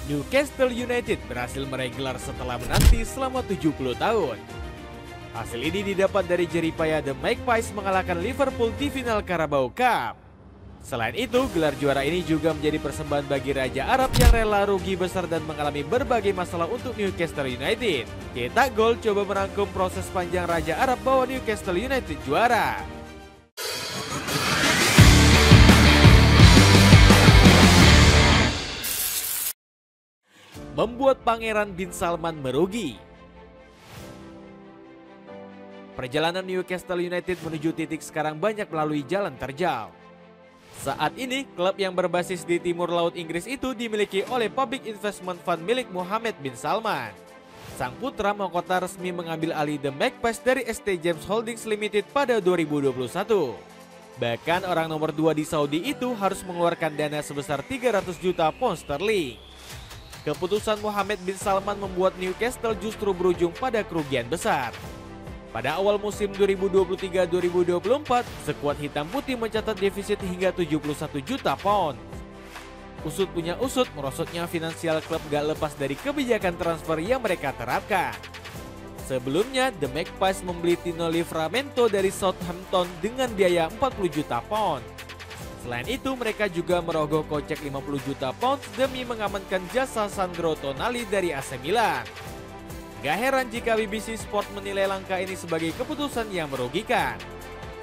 Newcastle United berhasil meraih gelar setelah menanti selama 70 tahun. Hasil ini didapat dari jeripaya The Magpies mengalahkan Liverpool di final Carabao Cup. Selain itu, gelar juara ini juga menjadi persembahan bagi Raja Arab yang rela rugi besar dan mengalami berbagai masalah untuk Newcastle United. Cetak Gol coba merangkum proses panjang Raja Arab bawa Newcastle United juara. Membuat Pangeran Bin Salman merugi. Perjalanan Newcastle United menuju titik sekarang banyak melalui jalan terjal. Saat ini, klub yang berbasis di timur laut Inggris itu dimiliki oleh Public Investment Fund milik Mohammed bin Salman. Sang putra mahkota resmi mengambil alih The Magpies dari ST James Holdings Limited pada 2021. Bahkan orang nomor 2 di Saudi itu harus mengeluarkan dana sebesar 300 juta pound sterling. Keputusan Mohammed bin Salman membuat Newcastle justru berujung pada kerugian besar. Pada awal musim 2023-2024, skuad hitam putih mencatat defisit hingga 71 juta pound. Usut punya usut, merosotnya finansial klub gak lepas dari kebijakan transfer yang mereka terapkan. Sebelumnya, The Magpies membeli Tino Livramento dari Southampton dengan biaya 40 juta pound. Selain itu, mereka juga merogoh kocek 50 juta pound demi mengamankan jasa Sandro Tonali dari AC Milan. Gak heran jika BBC Sport menilai langkah ini sebagai keputusan yang merugikan.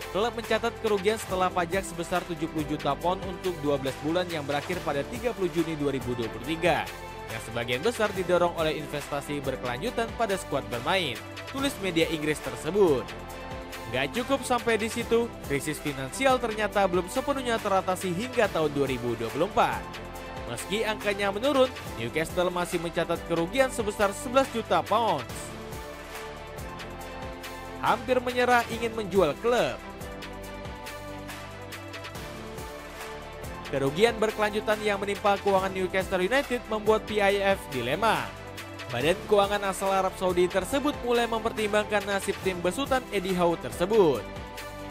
Klub mencatat kerugian setelah pajak sebesar 70 juta pound untuk 12 bulan yang berakhir pada 30 Juni 2023. Yang sebagian besar didorong oleh investasi berkelanjutan pada skuad bermain, tulis media Inggris tersebut. Gak cukup sampai di situ, krisis finansial ternyata belum sepenuhnya teratasi hingga tahun 2024. Meski angkanya menurun, Newcastle masih mencatat kerugian sebesar 11 juta pounds. Hampir menyerah ingin menjual klub. Kerugian berkelanjutan yang menimpa keuangan Newcastle United membuat PIF dilema. Badan keuangan asal Arab Saudi tersebut mulai mempertimbangkan nasib tim besutan Eddie Howe tersebut.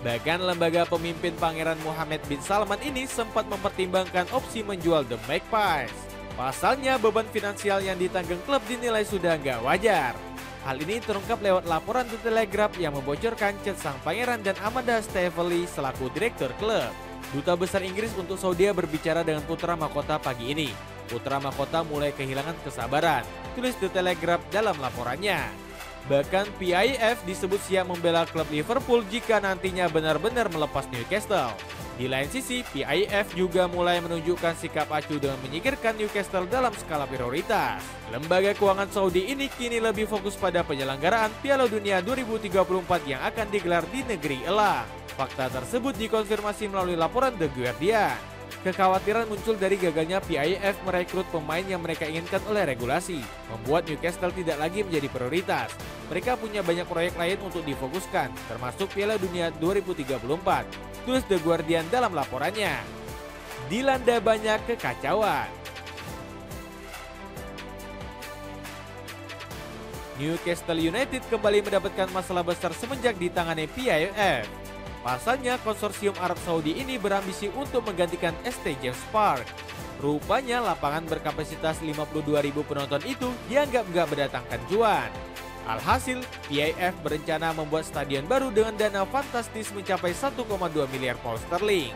Bahkan lembaga pemimpin Pangeran Mohammed bin Salman ini sempat mempertimbangkan opsi menjual The Magpies. Pasalnya beban finansial yang ditanggung klub dinilai sudah nggak wajar. Hal ini terungkap lewat laporan The Telegraph yang membocorkan chat sang pangeran dan Amanda Staveley selaku direktur klub. Duta Besar Inggris untuk Saudi berbicara dengan putra mahkota pagi ini. Putra mahkota mulai kehilangan kesabaran, tulis The Telegraph dalam laporannya. Bahkan PIF disebut siap membela klub Liverpool jika nantinya benar-benar melepas Newcastle. Di lain sisi, PIF juga mulai menunjukkan sikap acuh dengan menyingkirkan Newcastle dalam skala prioritas. Lembaga keuangan Saudi ini kini lebih fokus pada penyelenggaraan Piala Dunia 2034 yang akan digelar di negeri Elang. Fakta tersebut dikonfirmasi melalui laporan The Guardian. Kekhawatiran muncul dari gagalnya PIF merekrut pemain yang mereka inginkan oleh regulasi, membuat Newcastle tidak lagi menjadi prioritas. Mereka punya banyak proyek lain untuk difokuskan, termasuk Piala Dunia 2034, tulis The Guardian dalam laporannya. Dilanda banyak kekacauan. Newcastle United kembali mendapatkan masalah besar semenjak ditangani PIF. Pasalnya, konsorsium Arab Saudi ini berambisi untuk menggantikan ST James Park. Rupanya lapangan berkapasitas 52.000 penonton itu dianggap gak mendatangkan cuan. Alhasil, PIF berencana membuat stadion baru dengan dana fantastis mencapai 1,2 miliar pound sterling.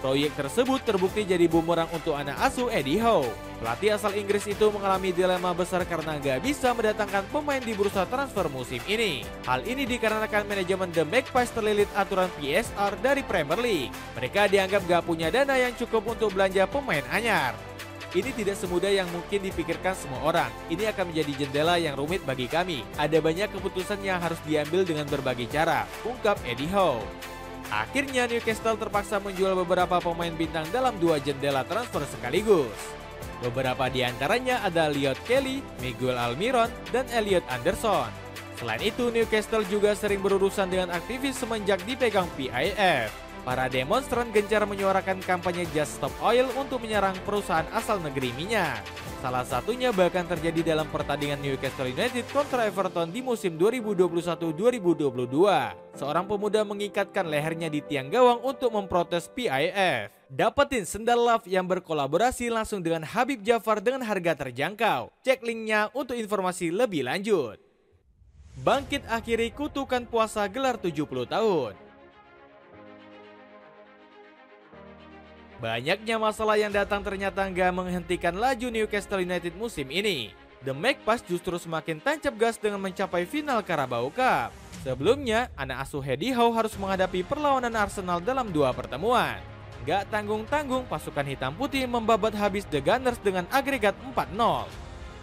Proyek tersebut terbukti jadi bumerang untuk anak asuh Eddie Howe. Pelatih asal Inggris itu mengalami dilema besar karena gak bisa mendatangkan pemain di bursa transfer musim ini. Hal ini dikarenakan manajemen The Magpies terlilit aturan PSR dari Premier League. Mereka dianggap gak punya dana yang cukup untuk belanja pemain anyar. Ini tidak semudah yang mungkin dipikirkan semua orang. Ini akan menjadi jendela yang rumit bagi kami. Ada banyak keputusan yang harus diambil dengan berbagai cara, ungkap Eddie Howe. Akhirnya Newcastle terpaksa menjual beberapa pemain bintang dalam 2 jendela transfer sekaligus. Beberapa di antaranya ada Elliot Kelly, Miguel Almiron, dan Elliot Anderson. Selain itu, Newcastle juga sering berurusan dengan aktivis semenjak dipegang PIF. Para demonstran gencar menyuarakan kampanye Just Stop Oil untuk menyerang perusahaan asal negeri minyak. Salah satunya bahkan terjadi dalam pertandingan Newcastle United kontra Everton di musim 2021-2022. Seorang pemuda mengikatkan lehernya di tiang gawang untuk memprotes PIF. Dapetin sendal Love yang berkolaborasi langsung dengan Habib Jafar dengan harga terjangkau. Cek linknya untuk informasi lebih lanjut. Bangkit akhiri kutukan puasa gelar 70 tahun. Banyaknya masalah yang datang ternyata nggak menghentikan laju Newcastle United musim ini. The Magpies justru semakin tancap gas dengan mencapai final Carabao Cup. Sebelumnya, anak asuh Eddie Howe harus menghadapi perlawanan Arsenal dalam 2 pertemuan. Gak tanggung-tanggung, pasukan hitam putih membabat habis The Gunners dengan agregat 4-0.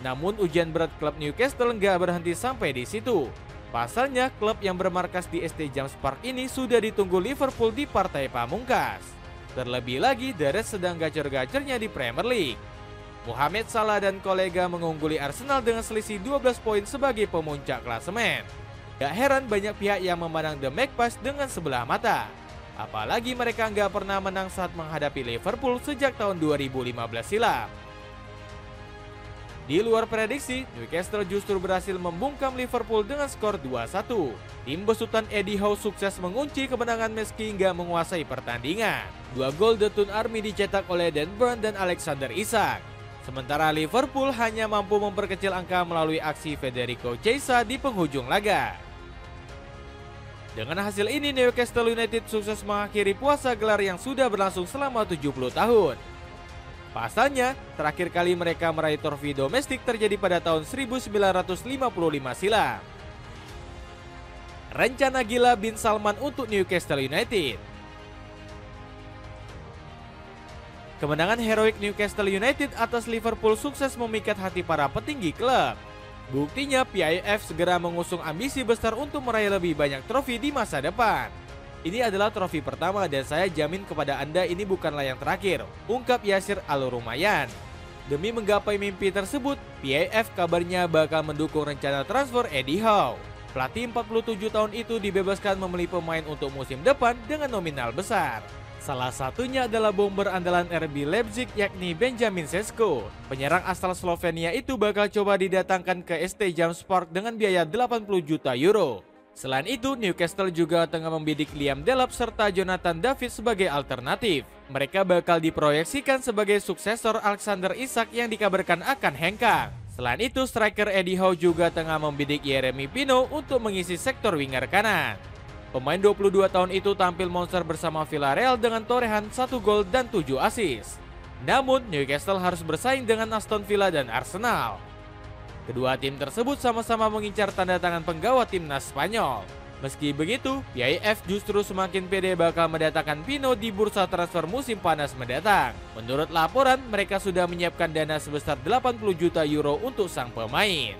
Namun ujian berat klub Newcastle nggak berhenti sampai di situ. Pasalnya, klub yang bermarkas di St James Park ini sudah ditunggu Liverpool di partai pamungkas. Terlebih lagi, The Reds sedang gacor-gacornya di Premier League. Mohamed Salah dan kolega mengungguli Arsenal dengan selisih 12 poin sebagai pemuncak klasemen. Gak heran banyak pihak yang memandang The Magpies dengan sebelah mata. Apalagi mereka nggak pernah menang saat menghadapi Liverpool sejak tahun 2015 silam. Di luar prediksi, Newcastle justru berhasil membungkam Liverpool dengan skor 2-1. Tim besutan Eddie Howe sukses mengunci kemenangan meski nggak menguasai pertandingan. 2 gol The Toon Army dicetak oleh Dan Burn dan Alexander Isak. Sementara Liverpool hanya mampu memperkecil angka melalui aksi Federico Chiesa di penghujung laga. Dengan hasil ini, Newcastle United sukses mengakhiri puasa gelar yang sudah berlangsung selama 70 tahun. Pasalnya, terakhir kali mereka meraih trofi domestik terjadi pada tahun 1955 silam. Rencana gila bin Salman untuk Newcastle United. Kemenangan heroik Newcastle United atas Liverpool sukses memikat hati para petinggi klub. Buktinya PIF segera mengusung ambisi besar untuk meraih lebih banyak trofi di masa depan. Ini adalah trofi pertama dan saya jamin kepada Anda ini bukanlah yang terakhir, ungkap Yasir Al-Rumayyan. Demi menggapai mimpi tersebut, PIF kabarnya bakal mendukung rencana transfer Eddie Howe. Pelatih 47 tahun itu dibebaskan membeli pemain untuk musim depan dengan nominal besar. Salah satunya adalah bomber andalan RB Leipzig yakni Benjamin Sesko. Penyerang asal Slovenia itu bakal coba didatangkan ke St James Park dengan biaya 80 juta euro. Selain itu, Newcastle juga tengah membidik Liam Delap serta Jonathan David sebagai alternatif. Mereka bakal diproyeksikan sebagai suksesor Alexander Isak yang dikabarkan akan hengkang. Selain itu, striker Eddie Howe juga tengah membidik Yeremy Pino untuk mengisi sektor winger kanan. Pemain 22 tahun itu tampil monster bersama Villarreal dengan torehan 1 gol dan 7 assist. Namun, Newcastle harus bersaing dengan Aston Villa dan Arsenal. Kedua tim tersebut sama-sama mengincar tanda tangan penggawa timnas Spanyol. Meski begitu, PIF justru semakin pede bakal mendatangkan Pino di bursa transfer musim panas mendatang. Menurut laporan, mereka sudah menyiapkan dana sebesar 80 juta euro untuk sang pemain.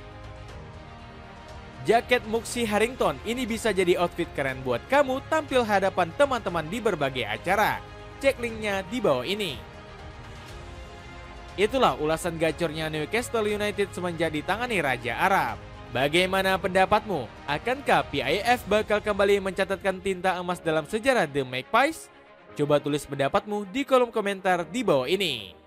Jaket Muxi Harrington ini bisa jadi outfit keren buat kamu tampil hadapan teman-teman di berbagai acara. Cek linknya di bawah ini. Itulah ulasan gacornya Newcastle United semenjak ditangani Raja Arab. Bagaimana pendapatmu? Akankah PIF bakal kembali mencatatkan tinta emas dalam sejarah The Magpies? Coba tulis pendapatmu di kolom komentar di bawah ini.